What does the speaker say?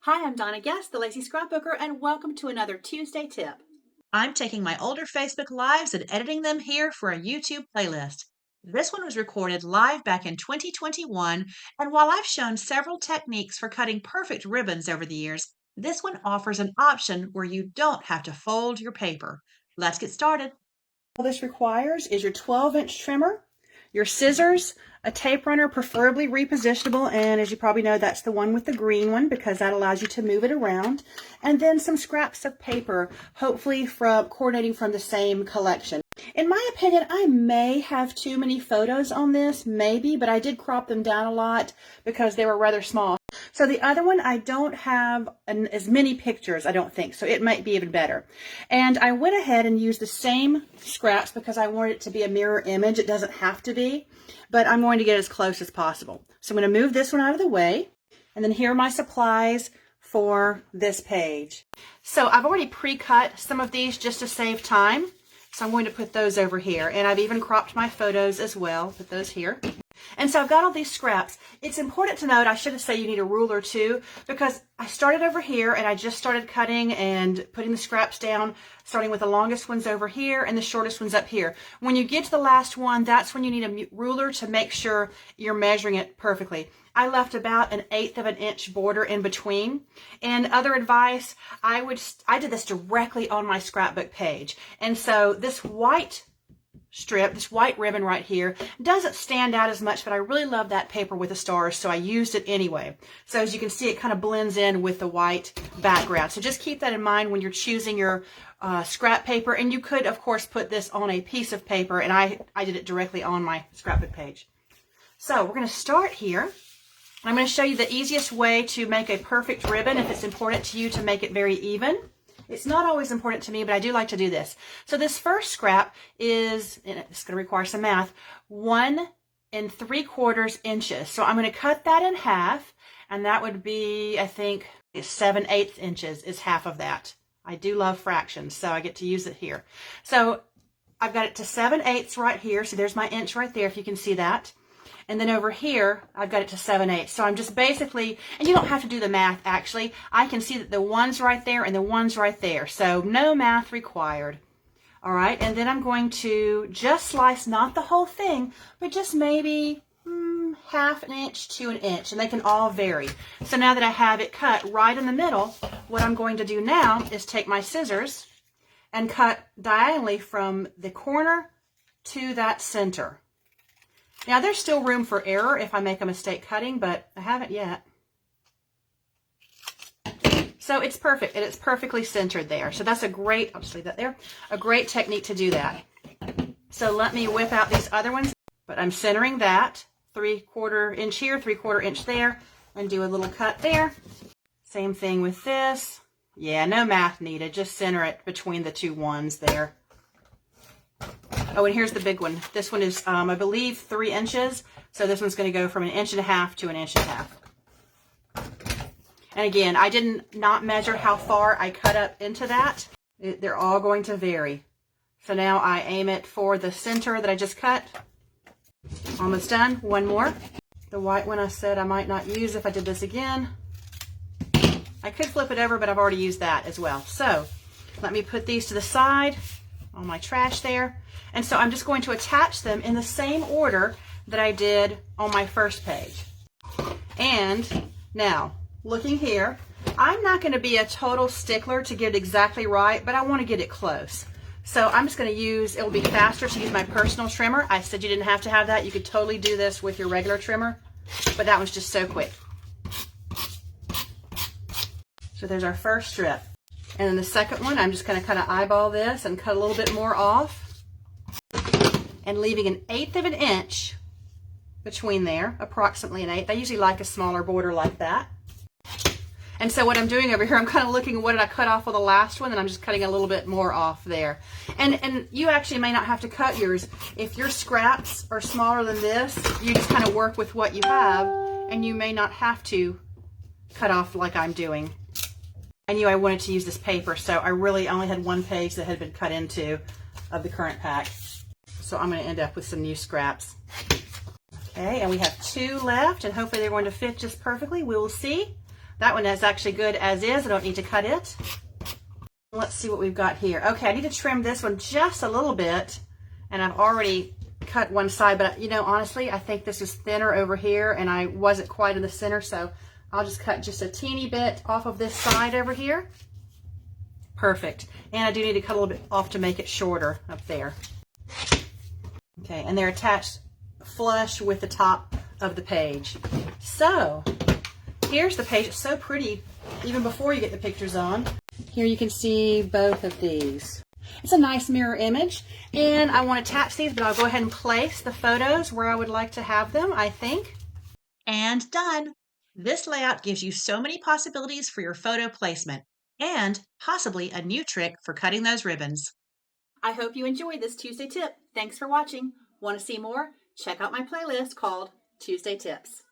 Hi, I'm Donna Guest, the Lazy Scrapbooker, and welcome to another Tuesday tip. I'm taking my older Facebook Lives and editing them here for a YouTube playlist. This one was recorded live back in 2021, and while I've shown several techniques for cutting perfect ribbons over the years, this one offers an option where you don't have to fold your paper. Let's get started. All this requires is your 12-inch trimmer, your scissors, a tape runner, preferably repositionable, and as you probably know, that's the one with the green one because that allows you to move it around, and then some scraps of paper, hopefully coordinating from the same collection. In my opinion, I may have too many photos on this, maybe, but I did crop them down a lot because they were rather small. So the other one, I don't have as many pictures, I don't think, so it might be even better. And I went ahead and used the same scraps because I wanted it to be a mirror image. It doesn't have to be, but I'm going to get as close as possible. So I'm going to move this one out of the way, and then here are my supplies for this page. So I've already pre-cut some of these just to save time, so I'm going to put those over here, and I've even cropped my photos as well. Put those here. And so I've got all these scraps. It's important to note, I should have said you need a ruler too, because I started over here and I just started cutting and putting the scraps down, starting with the longest ones over here and the shortest ones up here. When you get to the last one, that's when you need a ruler to make sure you're measuring it perfectly. I left about 1/8 of an inch border in between. And other advice, I did this directly on my scrapbook page. And so this white strip, this white ribbon right here, doesn't stand out as much, but I really love that paper with the stars, so I used it anyway. So as you can see, it kind of blends in with the white background. So just keep that in mind when you're choosing your scrap paper, and you could, of course, put this on a piece of paper, and I did it directly on my scrapbook page. So we're going to start here. I'm going to show you the easiest way to make a perfect ribbon if it's important to you to make it very even. It's not always important to me, but I do like to do this. So this first scrap is, and it's going to require some math, 1 3/4 inches. So I'm going to cut that in half, and that would be, I think, 7/8 inches is half of that. I do love fractions, so I get to use it here. So I've got it to 7/8 right here. So there's my inch right there, if you can see that. And then over here, I've got it to 7/8. So I'm just basically, and you don't have to do the math actually. I can see that the one's right there and the one's right there. So no math required. All right, and then I'm going to just slice, not the whole thing, but just maybe 1/2 inch to 1 inch, and they can all vary. So now that I have it cut right in the middle, what I'm going to do now is take my scissors and cut diagonally from the corner to that center. Now, there's still room for error if I make a mistake cutting, but I haven't yet. So it's perfect, and it's perfectly centered there. So that's a great, I'll just leave that there, a great technique to do that. So let me whip out these other ones, but I'm centering that, 3/4 inch here, 3/4 inch there, and do a little cut there. Same thing with this. Yeah, no math needed, just center it between the two ones there. Oh, and here's the big one. This one is, I believe, 3 inches. So this one's going to go from 1.5 inches to 1.5 inches. And again, I did not measure how far I cut up into that. They're all going to vary. So now I aim it for the center that I just cut. Almost done. One more. The white one I said I might not use if I did this again. I could flip it over, but I've already used that as well. So let me put these to the side on my trash there. And so I'm just going to attach them in the same order that I did on my first page. And now, looking here, I'm not going to be a total stickler to get it exactly right, but I want to get it close. So I'm just going to use, it will be faster to use my personal trimmer. I said you didn't have to have that. You could totally do this with your regular trimmer, but that was just so quick. So there's our first strip. And then the second one, I'm just going to kind of eyeball this and cut a little bit more off. And leaving 1/8 of an inch between there, approximately 1/8. I usually like a smaller border like that. And so what I'm doing over here, I'm kind of looking at what did I cut off of the last one, and I'm just cutting a little bit more off there. And you actually may not have to cut yours. If your scraps are smaller than this, you just kind of work with what you have, and you may not have to cut off like I'm doing. I knew I wanted to use this paper, so I really only had one page that had been cut into of the current pack. So I'm going to end up with some new scraps. Okay, and we have 2 left, and hopefully they're going to fit just perfectly. We will see. That one is actually good as is. I don't need to cut it. Let's see what we've got here. Okay, I need to trim this one just a little bit, and I've already cut one side, but you know, honestly, I think this is thinner over here and I wasn't quite in the center, so I'll just cut just a teeny bit off of this side over here. Perfect. And I do need to cut a little bit off to make it shorter up there. Okay, and they're attached flush with the top of the page. So here's the page. It's so pretty even before you get the pictures on. Here you can see both of these. It's a nice mirror image, and I want to attach these, but I'll go ahead and place the photos where I would like to have them, I think. And done! This layout gives you so many possibilities for your photo placement, and possibly a new trick for cutting those ribbons. I hope you enjoyed this Tuesday tip. Thanks for watching. Want to see more? Check out my playlist called Tuesday Tips.